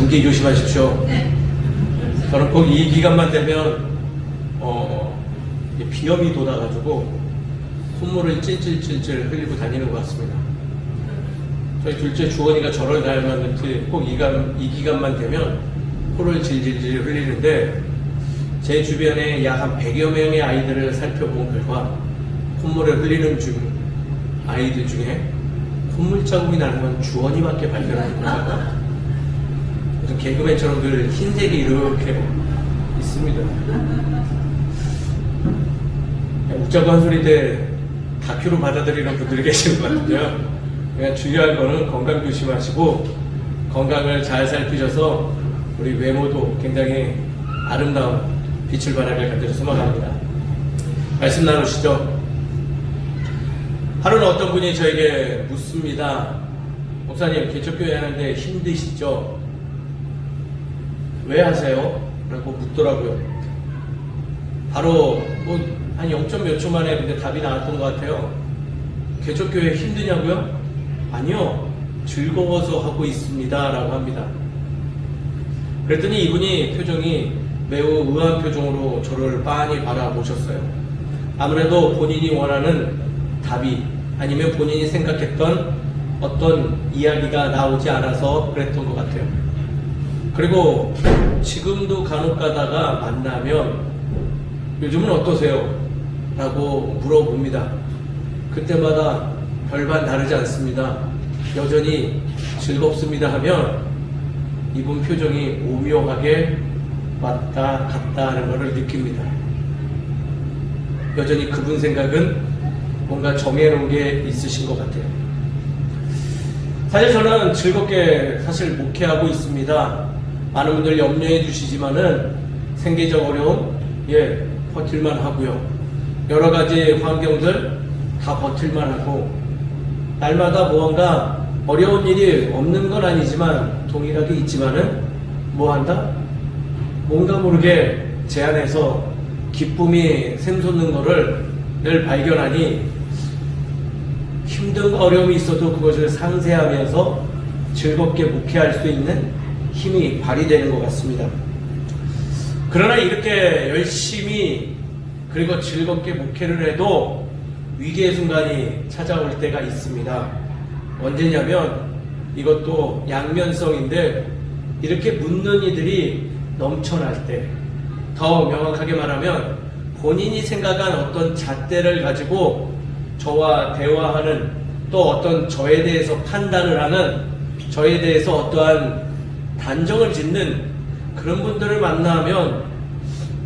감기 조심하십시오. 저는 꼭 이 기간만 되면 비염이 돋아가지고 콧물을 찔찔찔찔 흘리고 다니는 것 같습니다. 저희 둘째 주원이가 저를 닮았는지 꼭 이 기간만 되면 코를 질질질 흘리는데, 제 주변에 약 한 100여 명의 아이들을 살펴본 결과 콧물을 흘리는 아이들 중에 콧물 자국이 나는 건 주원이밖에 발견하지 못하고, 무슨 개그맨처럼 늘 흰색이 이렇게 있습니다. 웃자고 한 소리인데 다큐로 받아들이는 분들이 계시는 것 같은데요. 그냥 중요한 거는 건강 조심하시고 건강을 잘 살피셔서 우리 외모도 굉장히 아름다운 빛을 발하게 만들어 소망합니다. 말씀 나누시죠. 하루는 어떤 분이 저에게 묻습니다. 목사님, 개척교회 하는데 힘드시죠? 왜 하세요? 라고 묻더라고요. 바로 한 0. 몇 초 만에 근데 답이 나왔던 것 같아요. 개척교회 힘드냐고요? 아니요, 즐거워서 하고 있습니다 라고 합니다. 그랬더니 이분이 표정이 매우 의아한 표정으로 저를 빤히 바라보셨어요. 아무래도 본인이 원하는 답이, 아니면 본인이 생각했던 어떤 이야기가 나오지 않아서 그랬던 것 같아요. 그리고 지금도 간혹 가다가 만나면 요즘은 어떠세요? 라고 물어봅니다. 그때마다 별반 다르지 않습니다. 여전히 즐겁습니다 하면 이분 표정이 오묘하게 왔다 갔다 하는 것을 느낍니다. 여전히 그분 생각은 뭔가 정해놓은 게 있으신 것 같아요. 사실 저는 즐겁게 목회하고 있습니다. 많은 분들 염려해 주시지만은 생계적 어려움, 버틸만 하고요. 여러 가지 환경들 다 버틸만 하고, 날마다 무언가 어려운 일이 없는 건 아니지만 동일하게 있지만은 뭐한다? 뭔가 모르게 제 안에서 기쁨이 샘솟는 거를 늘 발견하니 힘든 어려움이 있어도 그것을 상쇄하면서 즐겁게 목회할 수 있는 힘이 발휘되는 것 같습니다. 그러나 이렇게 열심히 그리고 즐겁게 목회를 해도 위기의 순간이 찾아올 때가 있습니다. 언제냐면 이것도 양면성인데, 이렇게 묻는 이들이 넘쳐날 때, 더 명확하게 말하면 본인이 생각한 어떤 잣대를 가지고 저와 대화하는, 또 어떤 저에 대해서 판단을 하는, 저에 대해서 어떠한 단정을 짓는 그런 분들을 만나면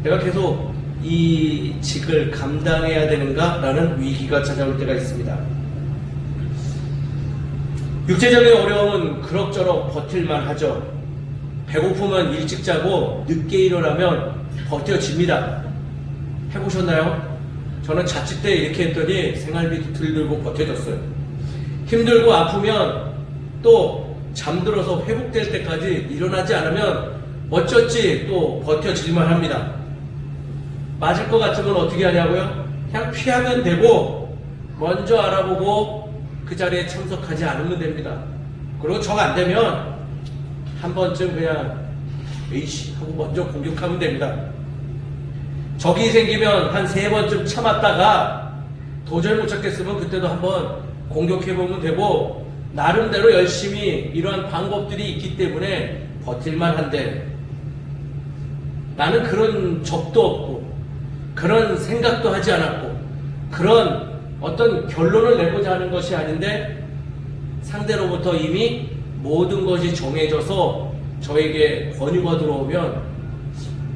내가 계속 이 직을 감당해야 되는가 라는 위기가 찾아올 때가 있습니다. 육체적인 어려움은 그럭저럭 버틸만 하죠. 배고프면 일찍 자고 늦게 일어나면 버텨집니다. 해보셨나요? 저는 자취 때 이렇게 했더니 생활비도 덜 들고 버텨졌어요. 힘들고 아프면 또 잠들어서 회복될 때까지 일어나지 않으면 어쩌지 또 버텨지기만 합니다. 맞을 것 같으면 어떻게 하냐고요? 그냥 피하면 되고, 먼저 알아보고 그 자리에 참석하지 않으면 됩니다. 그리고 정 안 되면 한 번쯤 그냥 에이씨 하고 먼저 공격하면 됩니다. 적이 생기면 한 3번쯤 참았다가 도저히 못 찾겠으면 그때도 한번 공격해보면 되고, 나름대로 열심히 이러한 방법들이 있기 때문에 버틸만 한데, 나는 그런 적도 없고 그런 생각도 하지 않았고 그런 어떤 결론을 내고자 하는 것이 아닌데, 상대로부터 이미 모든 것이 정해져서 저에게 권유가 들어오면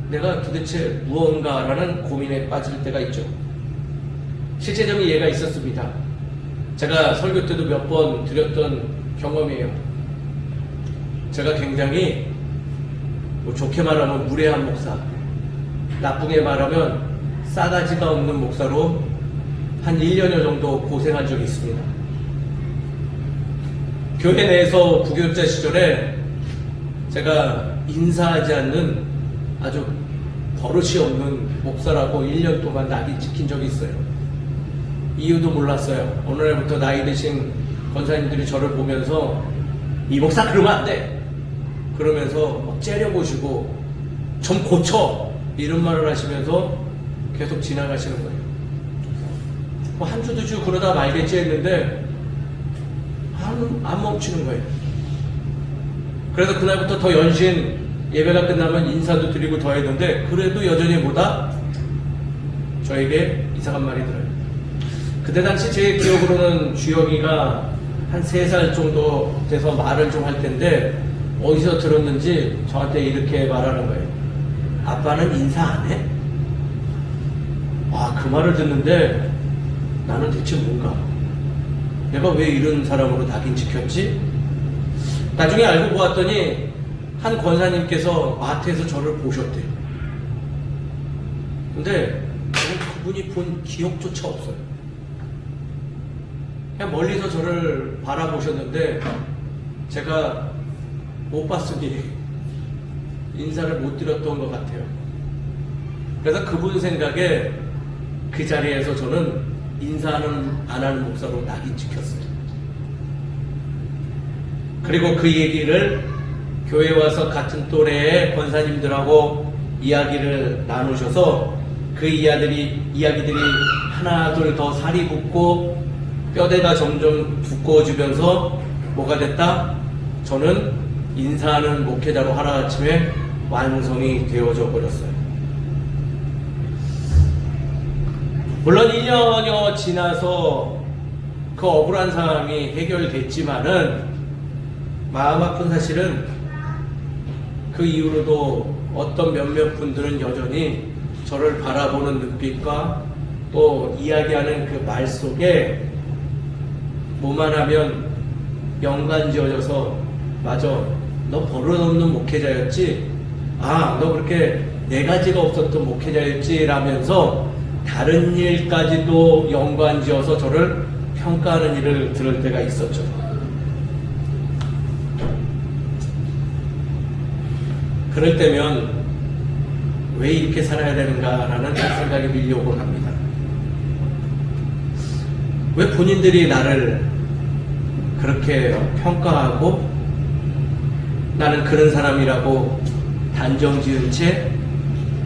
내가 도대체 무언가라는 고민에 빠질 때가 있죠. 실제적인 예가 있었습니다. 제가 설교 때도 몇 번 드렸던 경험이에요. 제가 굉장히 좋게 말하면 무례한 목사, 나쁘게 말하면 싸가지가 없는 목사로 한 1년여 정도 고생한 적이 있습니다. 교회 내에서 부교육자 시절에 제가 인사하지 않는 아주 버릇이 없는 목사라고 1년 동안 낙인 찍힌 적이 있어요. 이유도 몰랐어요. 어느 날부터 나이 드신 권사님들이 저를 보면서 이 목사 그러면 안 돼. 그러면서 막 째려보시고 좀 고쳐 이런 말을 하시면서 계속 지나가시는 거예요. 뭐 한 주 두 주 그러다 말겠지 했는데 안 멈추는 거예요. 그래서 그날부터 더 연신 예배가 끝나면 인사도 드리고 더 했는데 그래도 여전히 뭐다? 저에게 이상한 말이 들어요. 그때 당시 제 기억으로는 주영이가 한 3살 정도 돼서 말을 좀 할 텐데 어디서 들었는지 저한테 이렇게 말하는 거예요. 아빠는 인사 안 해? 그 말을 듣는데 나는 대체 뭔가? 내가 왜 이런 사람으로 낙인 찍혔지? 나중에 알고 보았더니 한 권사님께서 마트에서 저를 보셨대요. 근데 그분이 본 기억조차 없어요. 그냥 멀리서 저를 바라보셨는데 제가 못 봤으니 인사를 못 드렸던 것 같아요. 그래서 그분 생각에 그 자리에서 저는 인사는 안 하는 목사로 낙인 찍혔어요. 그리고 그 얘기를 교회 와서 같은 또래의 권사님들하고 이야기를 나누셔서 그 이야기들이 하나 둘 더 살이 붙고 뼈대가 점점 두꺼워지면서 뭐가 됐다? 저는 인사하는 목회자로 하루아침에 완성이 되어져 버렸어요. 물론 1년여 지나서 그 억울한 상황이 해결됐지만은 마음 아픈 사실은 그 이후로도 어떤 몇몇 분들은 여전히 저를 바라보는 눈빛과 또 이야기하는 그 말 속에 뭐만 하면 연관 지어져서 맞아, 너 버릇없는 목회자였지? 너 그렇게 4가지가 없었던 목회자였지? 라면서 다른 일까지도 연관 지어서 저를 평가하는 일을 들을 때가 있었죠. 그럴 때면 왜 이렇게 살아야 되는가라는 생각이 밀려오곤 합니다. 왜 본인들이 나를 그렇게 평가하고 나는 그런 사람이라고 단정 지은 채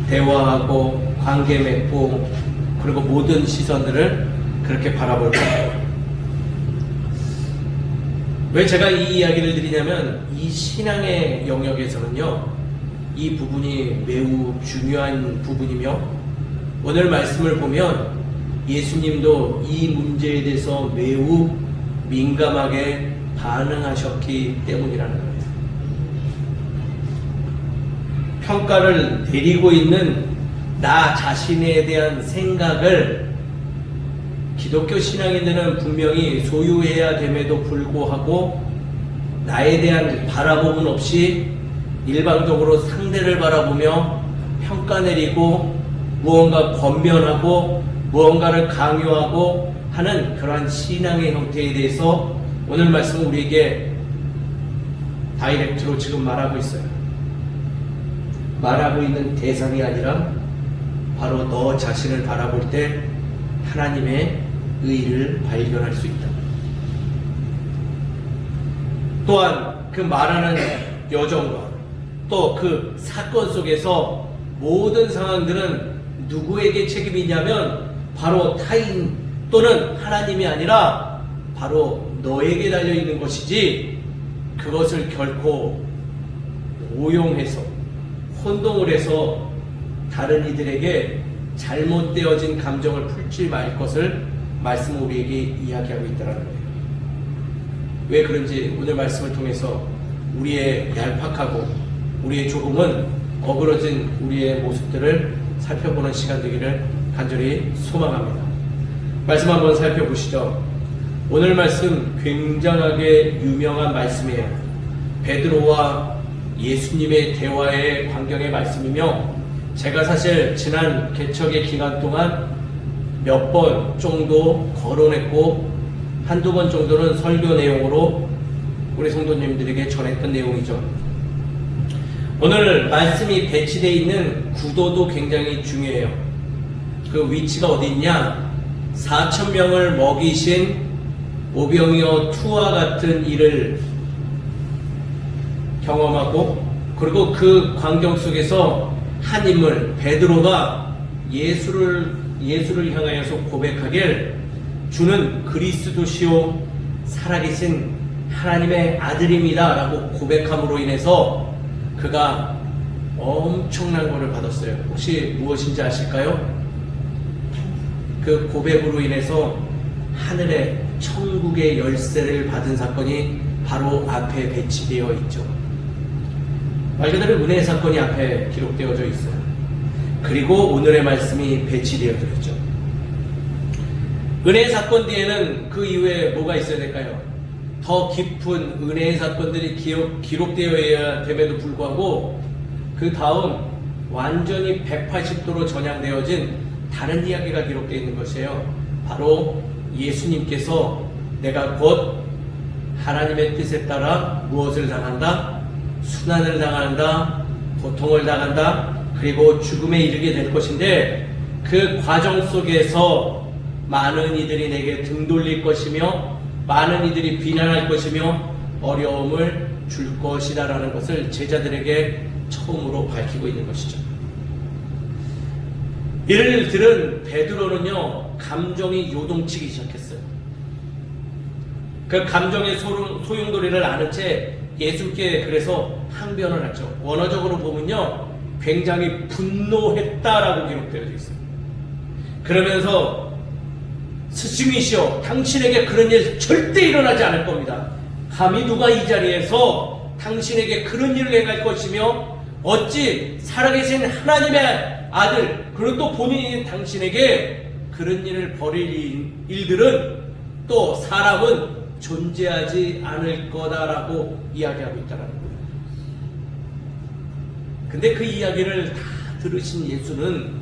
대화하고 관계 맺고 그리고 모든 시선들을 그렇게 바라볼까요? 왜 제가 이 이야기를 드리냐면 이 신앙의 영역에서는요, 이 부분이 매우 중요한 부분이며 오늘 말씀을 보면 예수님도 이 문제에 대해서 매우 민감하게 반응하셨기 때문이라는 거예요. 평가를 내리고 있는 나 자신에 대한 생각을 기독교 신앙인들은 분명히 소유해야 됨에도 불구하고 나에 대한 바라봄은 없이 일방적으로 상대를 바라보며 평가 내리고 무언가 권면하고 무언가를 강요하고 하는 그러한 신앙의 형태에 대해서 오늘 말씀은 우리에게 다이렉트로 지금 말하고 있어요. 말하고 있는 대상이 아니라 바로 너 자신을 바라볼 때 하나님의 의를 발견할 수 있다. 또한 그 말하는 여정과 또 그 사건 속에서 모든 상황들은 누구에게 책임이 있냐면 바로 타인 또는 하나님이 아니라 바로 너에게 달려있는 것이지 그것을 결코 오용해서 혼동을 해서 다른 이들에게 잘못되어진 감정을 풀지 말 것을 말씀은 우리에게 이야기하고 있다는 거예요. 왜 그런지 오늘 말씀을 통해서 우리의 얄팍하고 우리의 조금은 어그러진 우리의 모습들을 살펴보는 시간 되기를 간절히 소망합니다. 말씀 한번 살펴보시죠. 오늘 말씀 굉장하게 유명한 말씀이에요. 베드로와 예수님의 대화의 광경의 말씀이며 제가 사실 지난 개척의 기간 동안 몇 번 정도 거론했고 한두 번 정도는 설교 내용으로 우리 성도님들에게 전했던 내용이죠. 오늘 말씀이 배치되어 있는 구도도 굉장히 중요해요. 그 위치가 어디 있냐? 4,000명을 먹이신 오병이어 투와 같은 일을 경험하고, 그리고 그 광경 속에서 한 인물 베드로가 예수를 향하여서 고백하길, 주는 그리스도시요 살아계신 하나님의 아들입니다 라고 고백함으로 인해서 그가 엄청난 것을 받았어요. 혹시 무엇인지 아실까요? 그 고백으로 인해서 하늘의 천국의 열쇠를 받은 사건이 바로 앞에 배치되어 있죠. 말 그대로 은혜의 사건이 앞에 기록되어져 있어요. 그리고 오늘의 말씀이 배치되어져 있죠. 은혜의 사건 뒤에는 그 이후에 뭐가 있어야 될까요? 더 깊은 은혜의 사건들이 기록되어야 됨에도 불구하고 그 다음 완전히 180도로 전향되어진 다른 이야기가 기록되어 있는 것이에요. 바로 예수님께서 내가 곧 하나님의 뜻에 따라 무엇을 당한다? 순환을 당한다, 고통을 당한다, 그리고 죽음에 이르게 될 것인데, 그 과정 속에서 많은 이들이 내게 등 돌릴 것이며 많은 이들이 비난할 것이며 어려움을 줄 것이다 라는 것을 제자들에게 처음으로 밝히고 있는 것이죠. 이를 들은 베드로는요, 감정이 요동치기 시작했어요. 그 감정의 소용돌이를 아는 채 예수께 그래서 항변을 하죠. 원어적으로 보면요, 굉장히 분노했다라고 기록되어 있어요. 그러면서 스승이시여, 당신에게 그런 일 절대 일어나지 않을 겁니다. 감히 누가 이 자리에서 당신에게 그런 일을 행할 것이며 어찌 살아계신 하나님의 아들, 그리고 또 본인인 당신에게 그런 일을 벌일 일들은 또 사람은 존재하지 않을 거다라고 이야기하고 있다는 거예요. 근데 그 이야기를 다 들으신 예수는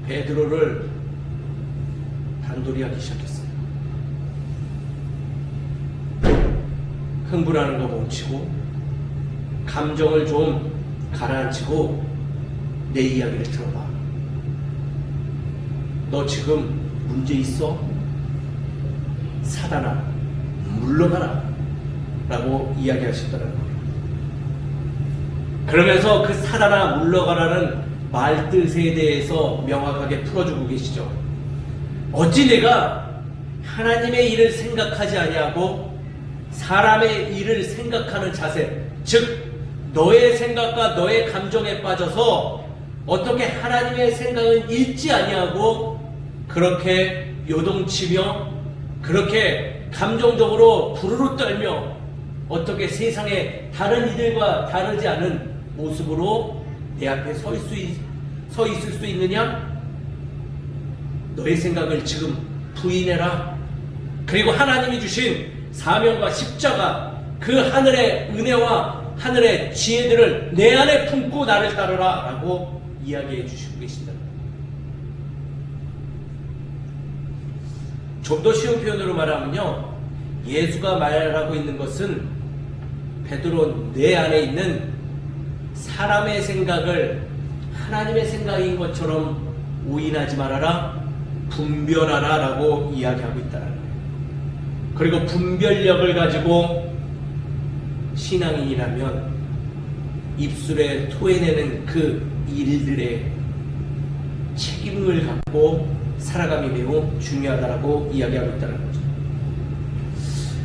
베드로를 단도리하기 시작했어요. 흥분하는 거 멈추고 감정을 좀 가라앉히고 내 이야기를 들어봐. 너 지금 문제 있어? 사단아, 물러가라 라고 이야기하셨다는 거예요. 그러면서 그 사단아 물러가라는 말뜻에 대해서 명확하게 풀어주고 계시죠. 어찌 내가 하나님의 일을 생각하지 아니하고 사람의 일을 생각하는 자세, 즉 너의 생각과 너의 감정에 빠져서 어떻게 하나님의 생각은 읽지 아니하고 그렇게 요동치며 그렇게 감정적으로 부르르 떨며 어떻게 세상의 다른 이들과 다르지 않은 모습으로 내 앞에 서 있을 수 있느냐? 너의 생각을 지금 부인해라. 그리고 하나님이 주신 사명과 십자가, 그 하늘의 은혜와 하늘의 지혜들을 내 안에 품고 나를 따르라 라고 이야기해 주시고 계신다. 좀 더 쉬운 표현으로 말하면요, 예수가 말하고 있는 것은 베드로 내 안에 있는 사람의 생각을 하나님의 생각인 것처럼 오인하지 말아라, 분별하라 라고 이야기하고 있다는 거예요. 그리고 분별력을 가지고 신앙인이라면 입술에 토해내는 그 일들의 책임을 갖고 살아감이 매우 중요하다라고 이야기하고 있다는 거죠.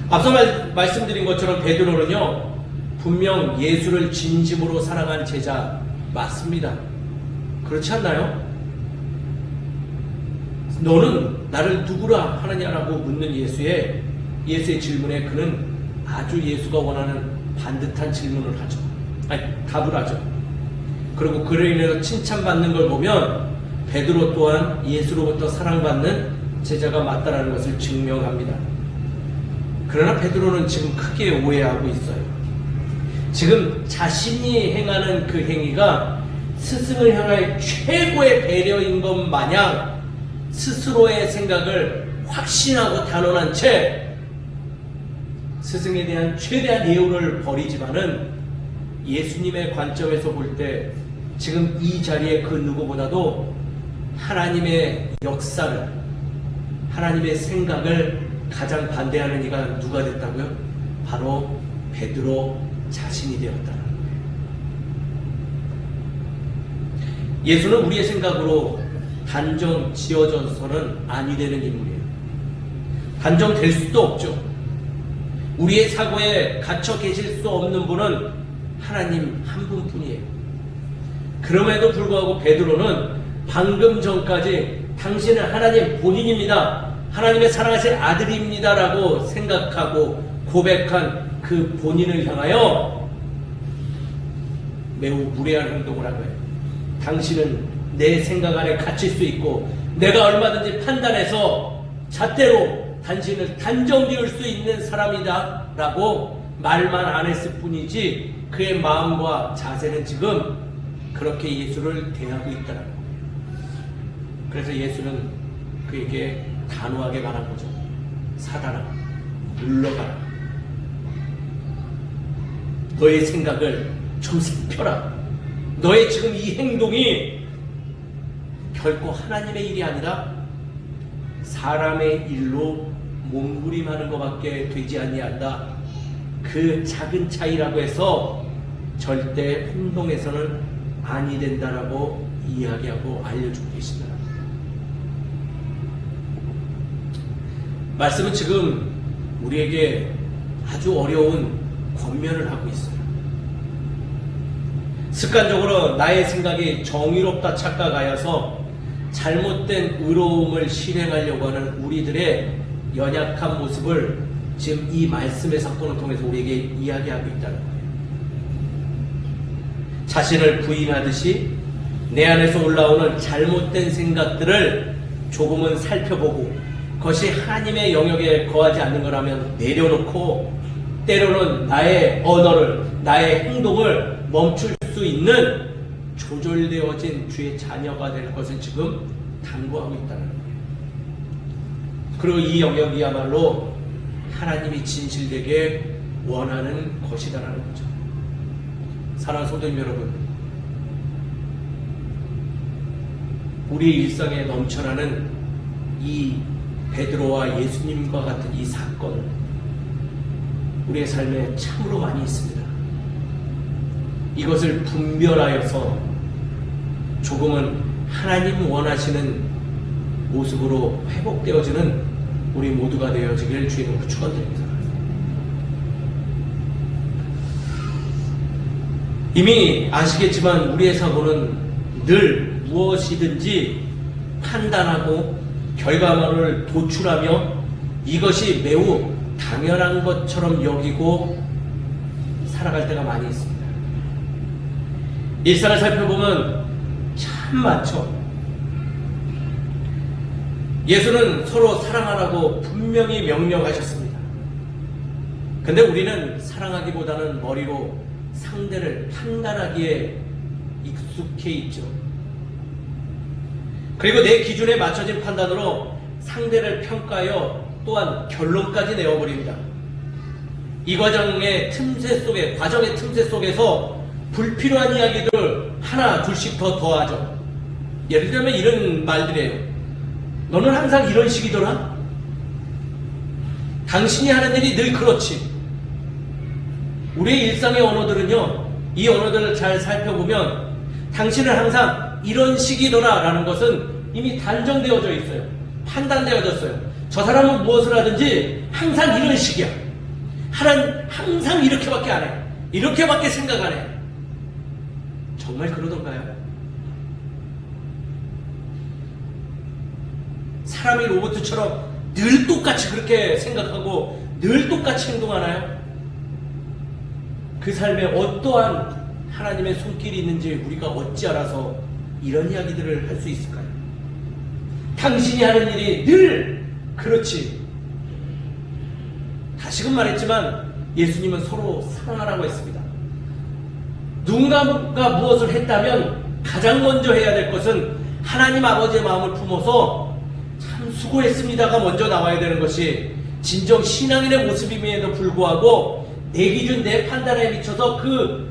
앞서 말씀드린 것처럼 베드로는요, 분명 예수를 진심으로 사랑한 제자 맞습니다. 그렇지 않나요? 너는 나를 누구라 하느냐라고 묻는 예수의 질문에 그는 아주 예수가 원하는 반듯한 질문을 하죠. 답을 하죠. 그리고 그로 인해서 칭찬받는 걸 보면 베드로 또한 예수로부터 사랑받는 제자가 맞다라는 것을 증명합니다. 그러나 베드로는 지금 크게 오해하고 있어요. 지금 자신이 행하는 그 행위가 스승을 향할 최고의 배려인 것 마냥 스스로의 생각을 확신하고 단언한 채 스승에 대한 최대한 예우를 버리지만은 예수님의 관점에서 볼 때 지금 이 자리에 그 누구보다도 하나님의 역사를, 하나님의 생각을 가장 반대하는 이가 누가 됐다고요? 바로 베드로 자신이 되었다는 거예요. 예수는 우리의 생각으로 단정 지어져서는 아니 되는 인물이에요. 단정될 수도 없죠. 우리의 사고에 갇혀 계실 수 없는 분은 하나님 한 분뿐이에요. 그럼에도 불구하고 베드로는 방금 전까지 당신은 하나님 본인입니다, 하나님의 사랑하신 아들입니다 라고 생각하고 고백한 그 본인을 향하여 매우 무례한 행동을 한 거예요. 당신은 내 생각 안에 갇힐 수 있고 내가 얼마든지 판단해서 잣대로 당신을 단정 지을 수 있는 사람이다 라고 말만 안 했을 뿐이지 그의 마음과 자세는 지금 그렇게 예수를 대하고 있다는 거예요. 그래서 예수는 그에게 단호하게 말한 거죠. 사단아, 물러가라. 너의 생각을 좀 살펴라. 너의 지금 이 행동이 결코 하나님의 일이 아니라 사람의 일로 몸부림하는 것밖에 되지 아니한다. 그 작은 차이라고 해서 절대 혼동해서는 아니 된다라고 이야기하고 알려주고 계시다. 말씀은 지금 우리에게 아주 어려운 권면을 하고 있어요. 습관적으로 나의 생각이 정의롭다 착각하여서 잘못된 의로움을 실행하려고 하는 우리들의 연약한 모습을 지금 이 말씀의 사건을 통해서 우리에게 이야기하고 있다는 거예요. 자신을 부인하듯이 내 안에서 올라오는 잘못된 생각들을 조금은 살펴보고 그것이 하나님의 영역에 거하지 않는 거라면 내려놓고 때로는 나의 언어를, 나의 행동을 멈출 수 있는 조절되어진 주의 자녀가 될 것을 지금 당부하고 있다는 거예요. 그리고 이 영역이야말로 하나님이 진실되게 원하는 것이다라는 거죠. 사랑하는 성도님 여러분, 우리 일상에 넘쳐나는 이 베드로와 예수님과 같은 이 사건, 우리의 삶에 참으로 많이 있습니다. 이것을 분별하여서 조금은 하나님 원하시는 모습으로 회복되어지는 우리 모두가 되어지길 주의 이름으로 축원드립니다. 이미 아시겠지만 우리의 사고는 늘 무엇이든지 판단하고 결과물을 도출하며 이것이 매우 당연한 것처럼 여기고 살아갈 때가 많이 있습니다. 일상을 살펴보면 참 많죠. 예수는 서로 사랑하라고 분명히 명령하셨습니다. 근데 우리는 사랑하기보다는 머리로 상대를 판단하기에 익숙해 있죠. 그리고 내 기준에 맞춰진 판단으로 상대를 평가하여 또한 결론까지 내어버립니다. 이 과정의 틈새 속에서 불필요한 이야기들을 하나 둘씩 더 더하죠. 예를 들면 이런 말들이에요. 너는 항상 이런 식이더라? 당신이 하는 일이 늘 그렇지. 우리의 일상의 언어들은요, 이 언어들을 잘 살펴보면 당신은 항상 이런 식이더라 라는 것은 이미 단정되어져 있어요. 판단되어졌어요. 저 사람은 무엇을 하든지 항상 이런 식이야. 항상 이렇게밖에 안 해. 이렇게밖에 생각 안 해. 정말 그러던가요? 사람이 로봇처럼 늘 똑같이 그렇게 생각하고 늘 똑같이 행동하나요? 그 삶에 어떠한 하나님의 손길이 있는지 우리가 어찌 알아서 이런 이야기들을 할 수 있을까요? 당신이 하는 일이 늘 그렇지. 다시금 말했지만 예수님은 서로 사랑하라고 했습니다. 누군가가 무엇을 했다면 가장 먼저 해야 될 것은 하나님 아버지의 마음을 품어서 참 수고했습니다가 먼저 나와야 되는 것이 진정 신앙인의 모습임에도 불구하고 내 기준, 내 판단에 미쳐서 그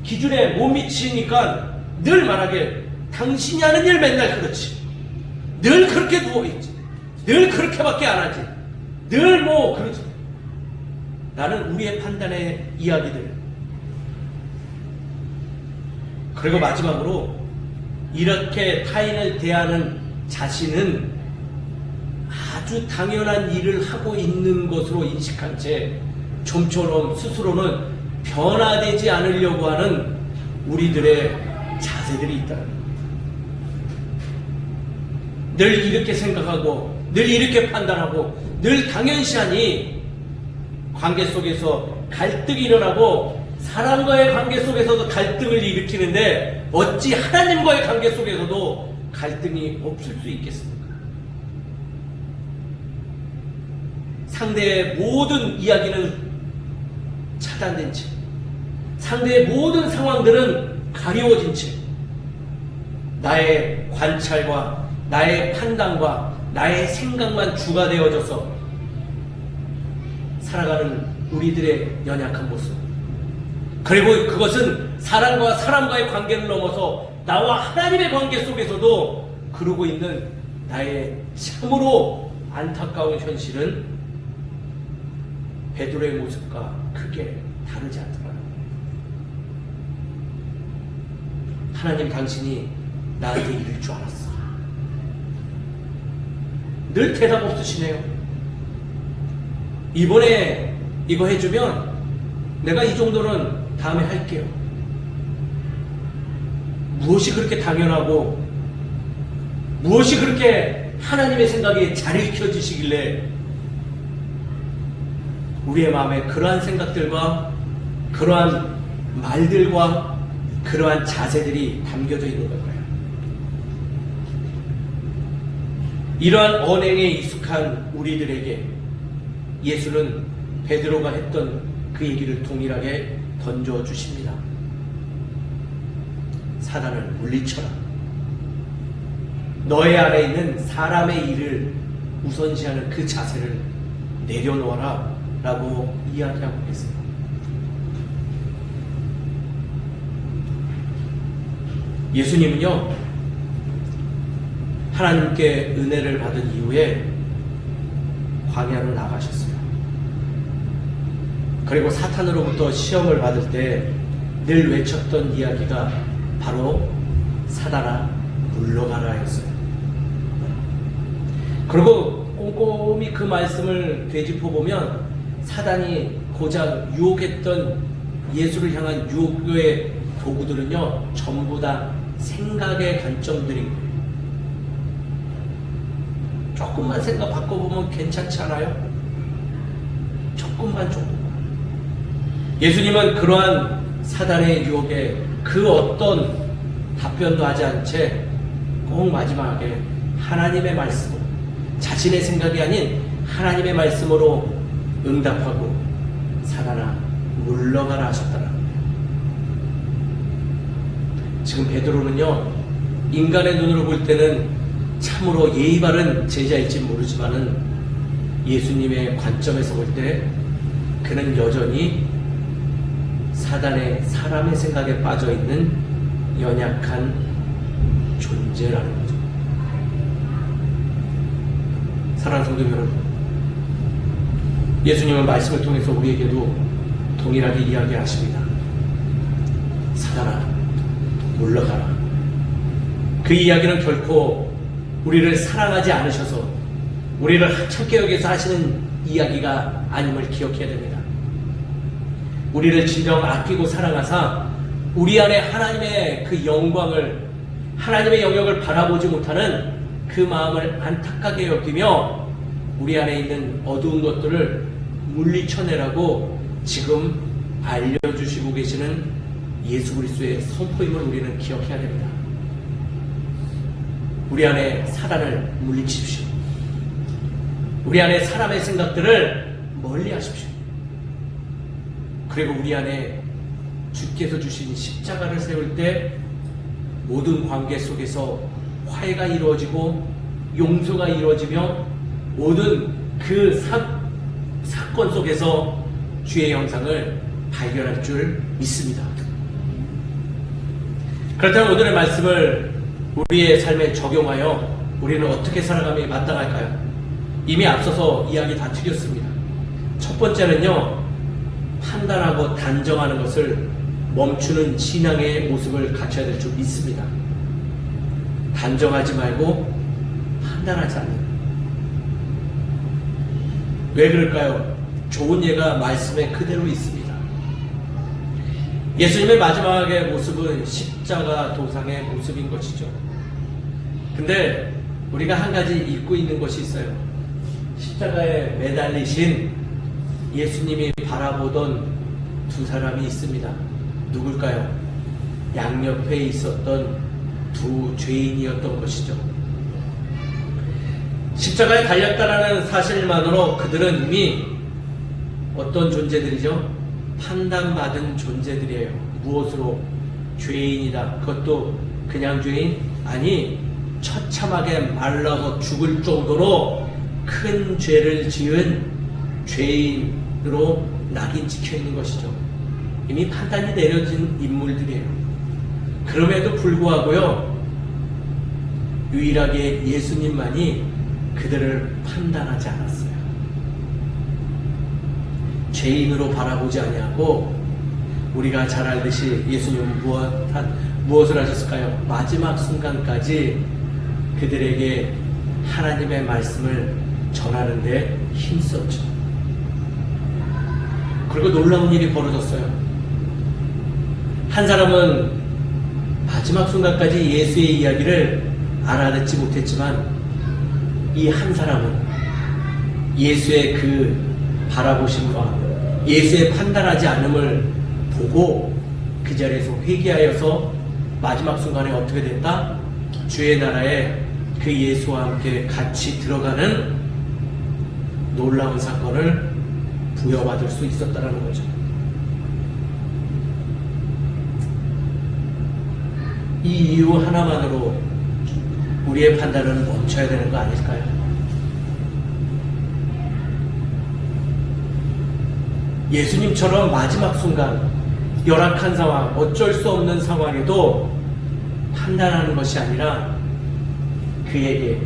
기준에 못 미치니까 늘 말하길 당신이 하는 일 맨날 그렇지. 늘 그렇게 누워있지. 늘 그렇게밖에 안 하지. 늘 뭐 그러지. 라는 우리의 판단의 이야기들. 그리고 마지막으로 이렇게 타인을 대하는 자신은 아주 당연한 일을 하고 있는 것으로 인식한 채 좀처럼 스스로는 변화되지 않으려고 하는 우리들의 자세들이 있다는 거예요. 늘 이렇게 생각하고 늘 이렇게 판단하고 늘 당연시하니 관계 속에서 갈등이 일어나고 사람과의 관계 속에서도 갈등을 일으키는데 어찌 하나님과의 관계 속에서도 갈등이 없을 수 있겠습니까? 상대의 모든 이야기는 차단된 채, 상대의 모든 상황들은 가리워진 채, 나의 관찰과 나의 판단과 나의 생각만 주가 되어져서 살아가는 우리들의 연약한 모습. 그리고 그것은 사람과 사람과의 관계를 넘어서 나와 하나님의 관계 속에서도 그러고 있는 나의 참으로 안타까운 현실은 베드로의 모습과 크게 다르지 않더라고요. 하나님, 당신이 나한테 이럴 줄 알았어. 늘 대답 없으시네요. 이번에 이거 해주면 내가 이 정도는 다음에 할게요. 무엇이 그렇게 당연하고 무엇이 그렇게 하나님의 생각이 잘 읽혀지시길래 우리의 마음에 그러한 생각들과 그러한 말들과 그러한 자세들이 담겨져 있는 걸까요? 이러한 언행에 익숙한 우리들에게 예수는 베드로가 했던 그 얘기를 동일하게 던져주십니다. 사단을 물리쳐라. 너의 안에 있는 사람의 일을 우선시하는 그 자세를 내려놓아라 라고 이야기하고 있습니다. 예수님은요, 하나님께 은혜를 받은 이후에 광야로 나가셨어요. 그리고 사탄으로부터 시험을 받을 때 늘 외쳤던 이야기가 바로 사단아 물러가라 였어요. 그리고 꼼꼼히 그 말씀을 되짚어보면 사단이 고작 유혹했던 예수를 향한 유혹의 도구들은요, 전부 다 생각의 관점들인 거예요. 조금만 생각 바꿔보면 괜찮지 않아요? 조금만. 예수님은 그러한 사단의 유혹에 그 어떤 답변도 하지 않은 채 꼭 마지막에 하나님의 말씀으로, 자신의 생각이 아닌 하나님의 말씀으로 응답하고 사단아 물러가라 하셨다는 거예요. 지금 베드로는요, 인간의 눈으로 볼 때는 참으로 예의 바른 제자일지 모르지만은 예수님의 관점에서 볼 때 그는 여전히 사람의 생각에 빠져 있는 연약한 존재라는 거죠. 사랑하는 성도 여러분, 예수님은 말씀을 통해서 우리에게도 동일하게 이야기하십니다. 사단아 물러가라. 그 이야기는 결코 우리를 사랑하지 않으셔서 우리를 하찮게 여기서 하시는 이야기가 아님을 기억해야 됩니다. 우리를 진정 아끼고 사랑하사 우리 안에 하나님의 그 영광을, 하나님의 영역을 바라보지 못하는 그 마음을 안타깝게 여기며 우리 안에 있는 어두운 것들을 물리쳐내라고 지금 알려주시고 계시는 예수 그리스도의 선포임을 우리는 기억해야 됩니다. 우리 안에 사단을 물리치십시오. 우리 안에 사람의 생각들을 멀리 하십시오. 그리고 우리 안에 주께서 주신 십자가를 세울 때 모든 관계 속에서 화해가 이루어지고 용서가 이루어지며 모든 그 사건 속에서 주의 영상을 발견할 줄 믿습니다. 그렇다면 오늘의 말씀을 우리의 삶에 적용하여 우리는 어떻게 살아가며 마땅할까요? 이미 앞서서 이야기 다 드렸습니다. 첫 번째는요, 판단하고 단정하는 것을 멈추는 신앙의 모습을 갖춰야 될 줄 믿습니다. 단정하지 말고 판단하지 않는. 왜 그럴까요? 좋은 예가 말씀에 그대로 있습니다. 예수님의 마지막의 모습은 십자가 도상의 모습인 것이죠. 근데 우리가 한 가지 잊고 있는 것이 있어요. 십자가에 매달리신 예수님이 바라보던 두 사람이 있습니다. 누굴까요? 양옆에 있었던 두 죄인이었던 것이죠. 십자가에 달렸다라는 사실만으로 그들은 이미 어떤 존재들이죠? 판단받은 존재들이에요. 무엇으로? 죄인이다. 그것도 그냥 죄인? 아니, 처참하게 말라서 죽을 정도로 큰 죄를 지은 죄인으로 낙인 찍혀 있는 것이죠. 이미 판단이 내려진 인물들이에요. 그럼에도 불구하고요, 유일하게 예수님만이 그들을 판단하지 않았어요. 죄인으로 바라보지 아니하고, 우리가 잘 알듯이 예수님은 무엇을 하셨을까요? 마지막 순간까지 그들에게 하나님의 말씀을 전하는데 힘썼죠. 그리고 놀라운 일이 벌어졌어요. 한 사람은 마지막 순간까지 예수의 이야기를 알아듣지 못했지만, 이 한 사람은 예수의 그 바라보심과 예수의 판단하지 않음을 보고 그 자리에서 회개하여서 마지막 순간에 어떻게 됐다? 주의 나라에 그 예수와 함께 같이 들어가는 놀라운 사건을 부여받을 수 있었다는 거죠. 이 이유 하나만으로 우리의 판단은 멈춰야 되는 거 아닐까요? 예수님처럼 마지막 순간, 열악한 상황, 어쩔 수 없는 상황에도 판단하는 것이 아니라 그에게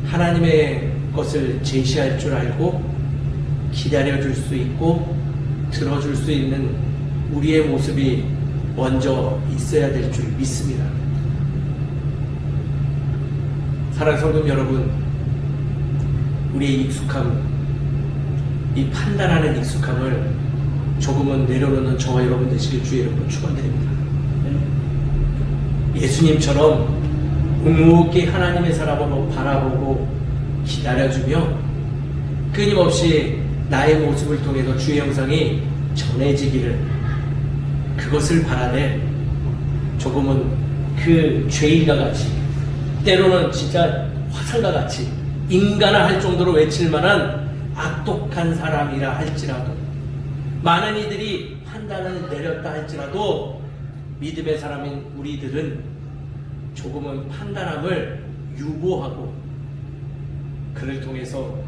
하나님의 것을 제시할 줄 알고 기다려줄 수 있고 들어줄 수 있는 우리의 모습이 먼저 있어야 될 줄 믿습니다. 사랑하는 성도 여러분, 우리의 익숙함, 이 판단하는 익숙함을 조금은 내려놓는 저와 여러분 되시길 주의 이름으로 축원드립니다. 예수님처럼 묵묵히 하나님의 사람으로 바라보고 기다려주며 끊임없이 나의 모습을 통해서 주의 영상이 전해지기를, 그것을 바라되 조금은 그 죄인과 같이, 때로는 진짜 화살과 같이 인간화 할 정도로 외칠 만한 악독한 사람이라 할지라도, 많은 이들이 판단을 내렸다 할지라도 믿음의 사람인 우리들은 조금은 판단함을 유보하고 그를 통해서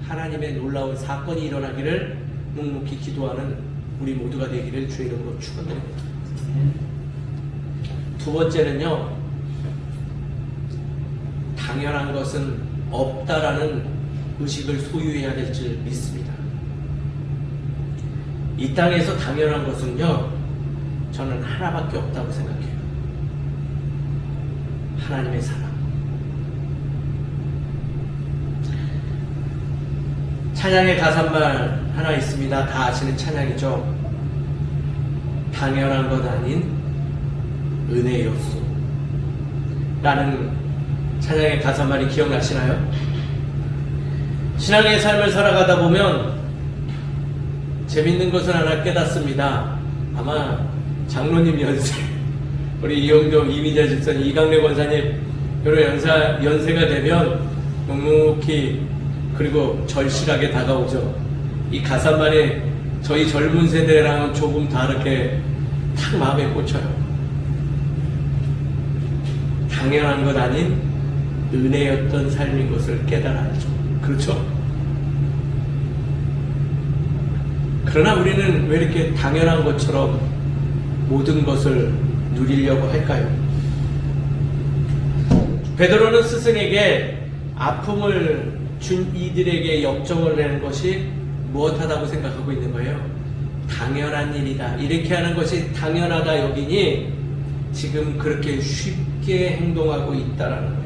하나님의 놀라운 사건이 일어나기를 묵묵히 기도하는 우리 모두가 되기를 주의 이름으로 축원드립니다. 두 번째는요, 당연한 것은 없다라는 의식을 소유해야 될 줄 믿습니다. 이 땅에서 당연한 것은요, 저는 하나밖에 없다고 생각해요. 하나님의 사랑. 찬양의 가사말 하나 있습니다. 다 아시는 찬양이죠. 당연한 것 아닌 은혜였소 라는 찬양의 가사말이 기억나시나요? 신앙의 삶을 살아가다 보면 재밌는 것을 하나 깨닫습니다. 아마 장로님 연세, 우리 이영경 이미자 집사님, 이강래 권사님 여러 연세가 되면 묵묵히 그리고 절실하게 다가오죠. 이 가사말이 저희 젊은 세대랑은 조금 다르게 탁 마음에 꽂혀요. 당연한 것 아닌 은혜였던 삶인 것을 깨달아 알죠. 그렇죠? 그러나 우리는 왜 이렇게 당연한 것처럼 모든 것을 누리려고 할까요? 베드로는 스승에게 아픔을 준 이들에게 역정을 내는 것이 무엇하다고 생각하고 있는 거예요? 당연한 일이다. 이렇게 하는 것이 당연하다 여기니 지금 그렇게 쉽게 행동하고 있다라는 거예요.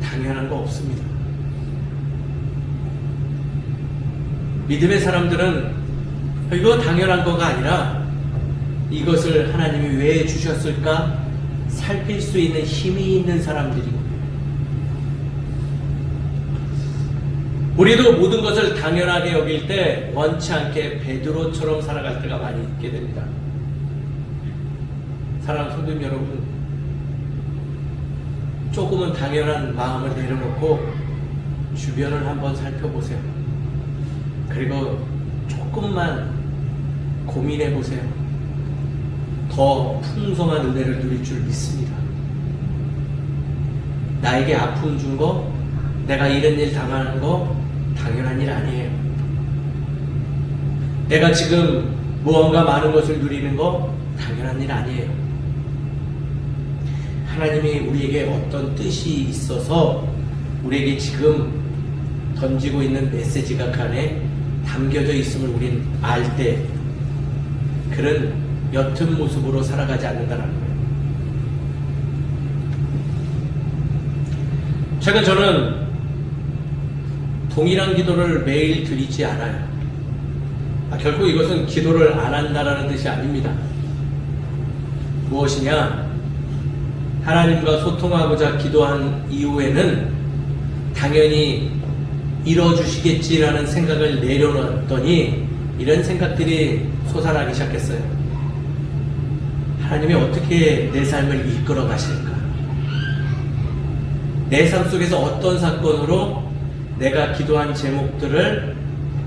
당연한 거 없습니다. 믿음의 사람들은 이거 당연한 거가 아니라 이것을 하나님이 왜 주셨을까 살필 수 있는 힘이 있는 사람들이고, 우리도 모든 것을 당연하게 여길 때 원치 않게 베드로처럼 살아갈 때가 많이 있게 됩니다. 사랑하는 성도님 여러분, 조금은 당연한 마음을 내려놓고 주변을 한번 살펴보세요. 그리고 조금만 고민해 보세요. 더 풍성한 은혜를 누릴 줄 믿습니다. 나에게 아픔 준 거, 내가 이런 일 당하는 거 당연한 일 아니에요. 내가 지금 무언가 많은 것을 누리는 거 당연한 일 아니에요. 하나님이 우리에게 어떤 뜻이 있어서 우리에게 지금 던지고 있는 메시지가 그 안에 담겨져 있음을 우린 알 때 그런 옅은 모습으로 살아가지 않는다는 거예요. 최근 저는 동일한 기도를 매일 드리지 않아요. 결코 이것은 기도를 안 한다라는 뜻이 아닙니다. 무엇이냐? 하나님과 소통하고자 기도한 이후에는 당연히 이뤄주시겠지라는 생각을 내려놨더니 이런 생각들이 솟아나기 시작했어요. 하나님이 어떻게 내 삶을 이끌어 가실까? 내 삶 속에서 어떤 사건으로 내가 기도한 제목들을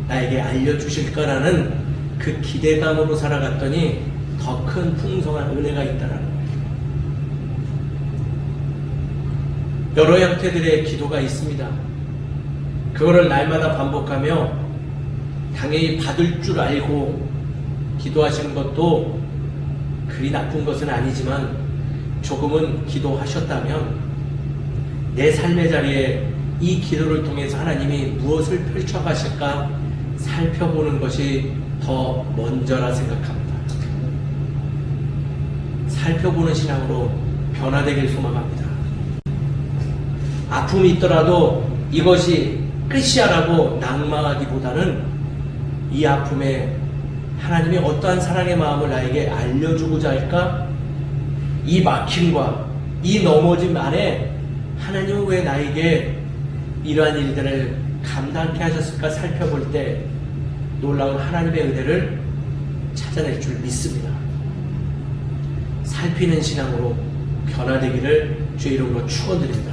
나에게 알려주실까라는 그 기대감으로 살아갔더니 더 큰 풍성한 은혜가 있다는 거예요. 여러 형태들의 기도가 있습니다. 그거를 날마다 반복하며 당연히 받을 줄 알고 기도하시는 것도 그리 나쁜 것은 아니지만 조금은 기도하셨다면 내 삶의 자리에 이 기도를 통해서 하나님이 무엇을 펼쳐가실까 살펴보는 것이 더 먼저라 생각합니다. 살펴보는 신앙으로 변화되길 소망합니다. 아픔이 있더라도 이것이 끝이야라고 낙망하기보다는 이 아픔에 하나님이 어떠한 사랑의 마음을 나에게 알려주고자 할까? 이 막힘과 이 넘어짐 안에 하나님은 왜 나에게 이러한 일들을 감당케 하셨을까 살펴볼 때 놀라운 하나님의 은혜를 찾아낼 줄 믿습니다. 살피는 신앙으로 변화되기를 주의 이름으로 축원드립니다.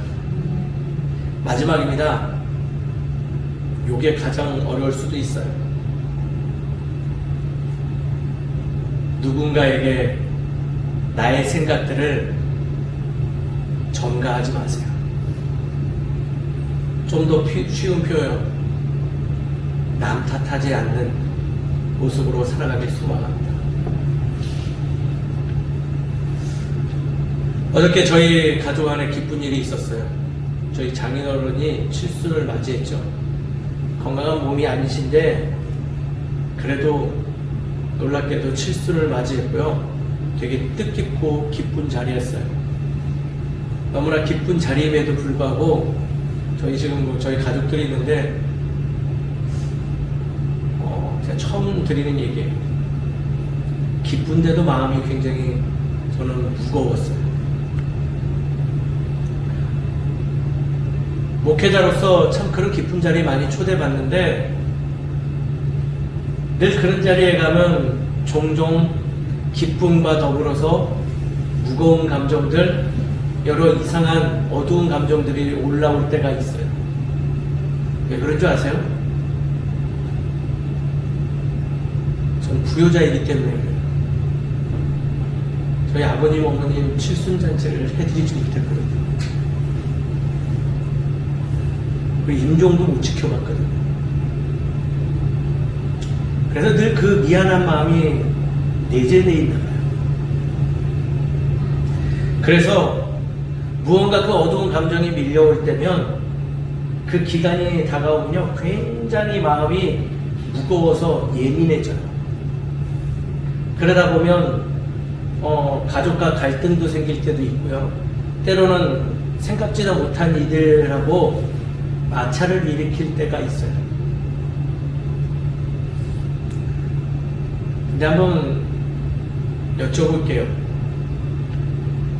마지막입니다. 요게 가장 어려울 수도 있어요. 누군가에게 나의 생각들을 전가하지 마세요. 좀 더 쉬운 표현, 남 탓하지 않는 모습으로 살아가길 소망합니다. 어저께 저희 가족 안에 기쁜 일이 있었어요. 저희 장인어른이 칠순을 맞이했죠. 건강한 몸이 아니신데 그래도 놀랍게도 칠순을 맞이했고요. 되게 뜻깊고 기쁜 자리였어요. 너무나 기쁜 자리임에도 불구하고 저희 지금 저희 가족들이 있는데 제가 처음 드리는 얘기예요. 기쁜데도 마음이 굉장히 저는 무거웠어요. 목회자로서 참 그런 기쁜 자리에 많이 초대받는데 늘 그런 자리에 가면 종종 기쁨과 더불어서 무거운 감정들, 여러 이상한 어두운 감정들이 올라올 때가 있어요. 왜 그런 줄 아세요? 전 부효자이기 때문에 그래요. 저희 아버님, 어머님 칠순잔치를 해드리지 못했거든요. 그 임종도 못 지켜봤거든요. 그래서 늘 그 미안한 마음이 내재되어 있나 봐요. 그래서 무언가 그 어두운 감정이 밀려올 때면 그 기간이 다가오면요 굉장히 마음이 무거워서 예민해져요. 그러다 보면 가족과 갈등도 생길 때도 있고요. 때로는 생각지도 못한 이들하고 마찰을 일으킬 때가 있어요. 근데 한번 여쭤볼게요.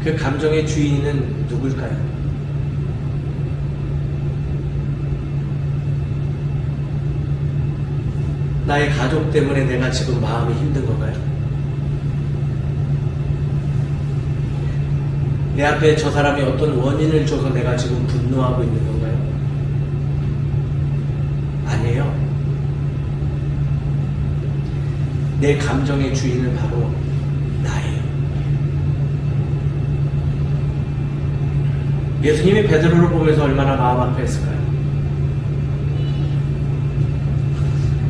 그 감정의 주인은 누굴까요? 나의 가족 때문에 내가 지금 마음이 힘든 건가요? 내 앞에 저 사람이 어떤 원인을 줘서 내가 지금 분노하고 있는 건가요? 아니에요. 내 감정의 주인은 바로 나예요. 예수님이 베드로를 보면서 얼마나 마음 아파했을까요?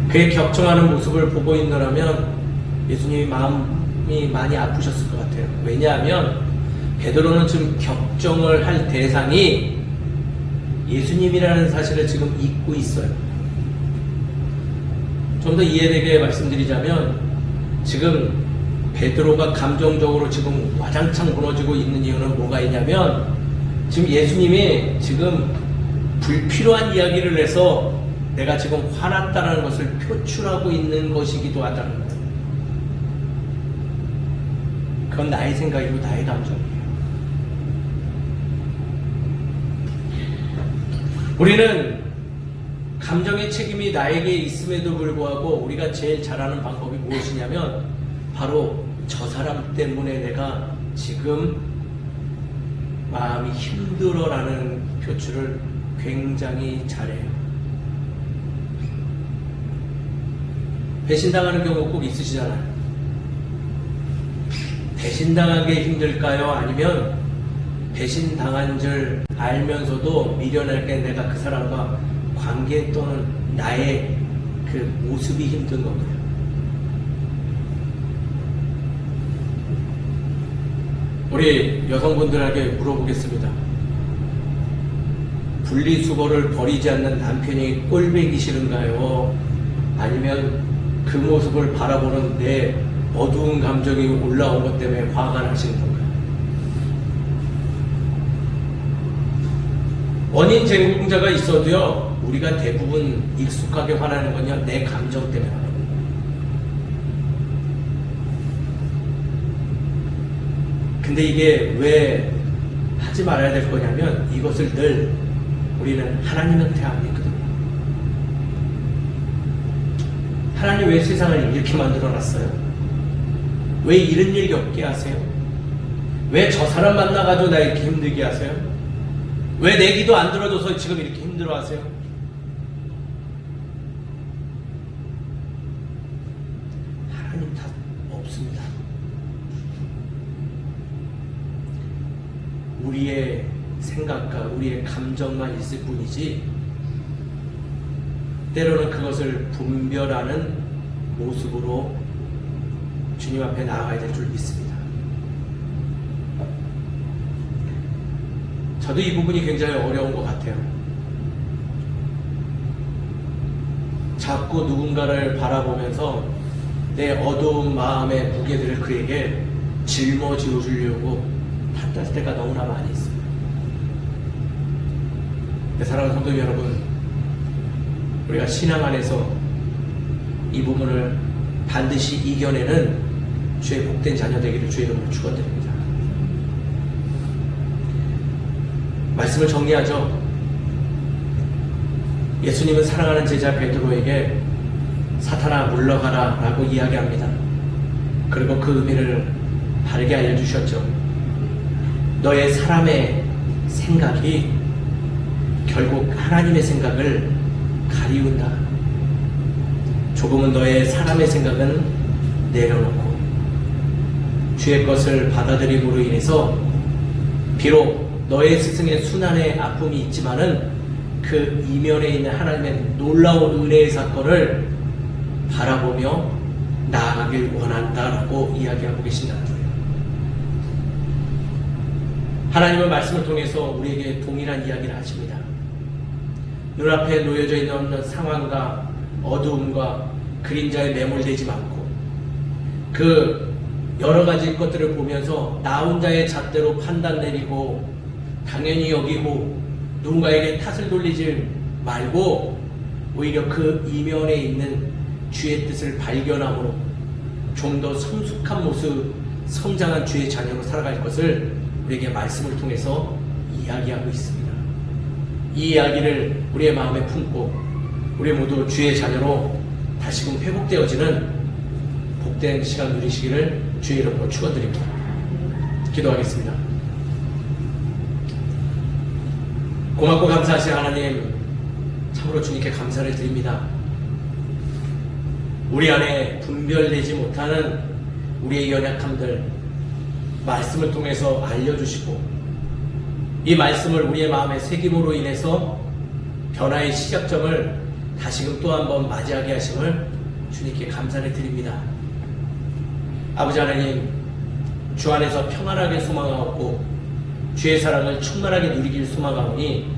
그의 격정하는 모습을 보고 있노라면 예수님이 마음이 많이 아프셨을 것 같아요. 왜냐하면 베드로는 지금 격정을 할 대상이 예수님이라는 사실을 지금 잊고 있어요. 좀 더 이해되게 말씀드리자면 지금 베드로가 감정적으로 지금 와장창 무너지고 있는 이유는 뭐가 있냐면 지금 예수님이 지금 불필요한 이야기를 해서 내가 지금 화났다는 것을 표출하고 있는 것이기도 하다는 거예요. 그건 나의 생각이고 나의 감정이에요. 우리는 감정의 책임이 나에게 있음에도 불구하고 우리가 제일 잘하는 방법이 무엇이냐면 바로 저 사람 때문에 내가 지금 마음이 힘들어라는 표출을 굉장히 잘해요. 배신당하는 경우 꼭 있으시잖아요. 배신당하게 힘들까요? 아니면 배신당한 줄 알면서도 미련하게 내가 그 사람과 관계 또는 나의 그 모습이 힘든 건가요? 우리 여성분들에게 물어보겠습니다. 분리수거를 버리지 않는 남편이 꼴보기 싫은가요? 아니면 그 모습을 바라보는 내 어두운 감정이 올라온 것 때문에 화가 나시는 건가요? 원인 제공자가 있어도요, 우리가 대부분 익숙하게 화나는 건요, 내 감정 때문에 화나는 거예요. 근데 이게 왜 하지 말아야 될 거냐면 이것을 늘 우리는 하나님한테 하고 있거든요. 하나님 왜 세상을 이렇게 만들어 놨어요? 왜 이런 일 겪게 하세요? 왜 저 사람 만나가지고 나 이렇게 힘들게 하세요? 왜 내 기도 안 들어줘서 지금 이렇게 힘들어 하세요? 하나님 탓 없습니다. 우리의 생각과 우리의 감정만 있을 뿐이지 때로는 그것을 분별하는 모습으로 주님 앞에 나아가야 될 줄 믿습니다. 저도 이 부분이 굉장히 어려운 것 같아요. 자꾸 누군가를 바라보면서 내 어두운 마음의 무게들을 그에게 짊어지어 주려고 탓할 때가 너무나 많이 있어요. 사랑하는 성도 여러분, 우리가 신앙 안에서 이 부분을 반드시 이겨내는 주의 복된 자녀 되기를 주의 이름으로 축원드립니다. 말씀을 정리하죠. 예수님은 사랑하는 제자 베드로에게 사탄아 물러가라 라고 이야기합니다. 그리고 그 의미를 바르게 알려주셨죠. 너의 사람의 생각이 결국 하나님의 생각을 가리운다. 조금은 너의 사람의 생각은 내려놓고 주의 것을 받아들임으로 인해서 비록 너의 스승의 순환의 아픔이 있지만은 그 이면에 있는 하나님의 놀라운 은혜의 사건을 바라보며 나아가길 원한다라고 이야기하고 계신다는 거예요. 하나님은 말씀을 통해서 우리에게 동일한 이야기를 하십니다. 눈앞에 놓여져 있는 상황과 어두움과 그림자에 매몰되지 않고 그 여러 가지 것들을 보면서 나 혼자의 잣대로 판단 내리고 당연히 여기고 누군가에게 탓을 돌리지 말고 오히려 그 이면에 있는 주의 뜻을 발견함으로 좀 더 성숙한 모습, 성장한 주의 자녀로 살아갈 것을 우리에게 말씀을 통해서 이야기하고 있습니다. 이 이야기를 우리의 마음에 품고 우리 모두 주의 자녀로 다시금 회복되어지는 복된 시간 누리시기를 주의 이름으로 축원드립니다. 기도하겠습니다. 고맙고 감사하신 하나님, 참으로 주님께 감사를 드립니다. 우리 안에 분별되지 못하는 우리의 연약함들 말씀을 통해서 알려주시고 이 말씀을 우리의 마음에 새김으로 인해서 변화의 시작점을 다시금 또 한 번 맞이하게 하심을 주님께 감사를 드립니다. 아버지 하나님, 주 안에서 평안하게 소망하고 주의 사랑을 충만하게 누리길 소망하오니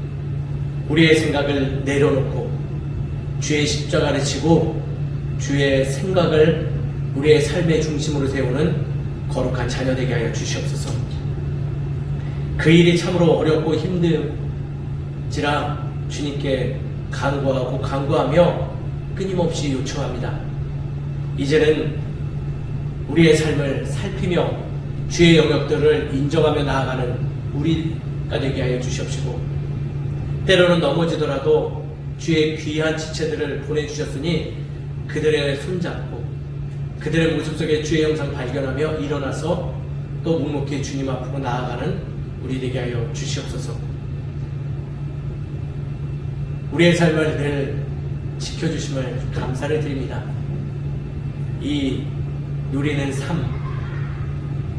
우리의 생각을 내려놓고 주의 십자가를 지고 주의 생각을 우리의 삶의 중심으로 세우는 거룩한 자녀 되게 하여 주시옵소서. 그 일이 참으로 어렵고 힘들지라 주님께 간구하며 끊임없이 요청합니다. 이제는 우리의 삶을 살피며 주의 영역들을 인정하며 나아가는 우리가 되게 하여 주시옵시고 때로는 넘어지더라도 주의 귀한 지체들을 보내주셨으니 그들의 손잡고 그들의 모습 속에 주의 영상 발견하며 일어나서 또 묵묵히 주님 앞으로 나아가는 우리 되게 하여 주시옵소서. 우리의 삶을 늘 지켜주심을 감사를 드립니다. 이 누리는 삶,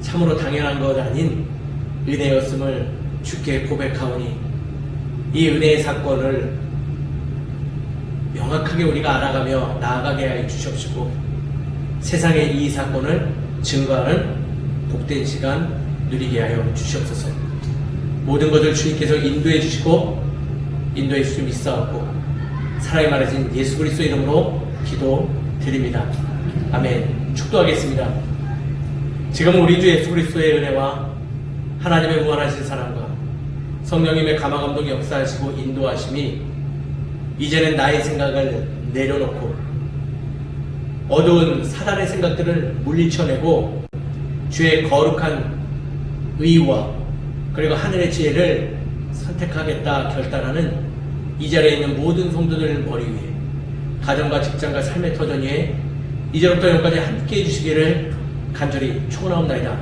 참으로 당연한 것 아닌 은혜였음을 주께 고백하오니 이 은혜의 사건을 명확하게 우리가 알아가며 나아가게 하여 주시옵시고 세상에 이 사건을 증거하는 복된 시간 누리게 하여 주시옵소서. 모든 것을 주님께서 인도해 주시고 인도해 주심이 있사옵고 사랑이 많으신 예수 그리스도 이름으로 기도드립니다. 아멘. 축도하겠습니다. 지금 우리 주 예수 그리스도의 은혜와 하나님의 무한하신 사랑과 성령님의 감화감동 역사하시고 인도하심이 이제는 나의 생각을 내려놓고 어두운 사단의 생각들을 물리쳐내고 주의 거룩한 의와 그리고 하늘의 지혜를 선택하겠다 결단하는 이 자리에 있는 모든 성도들 머리 위에 가정과 직장과 삶의 터전 위에 이제부터 여기까지 함께 해주시기를 간절히 축원하옵나이다.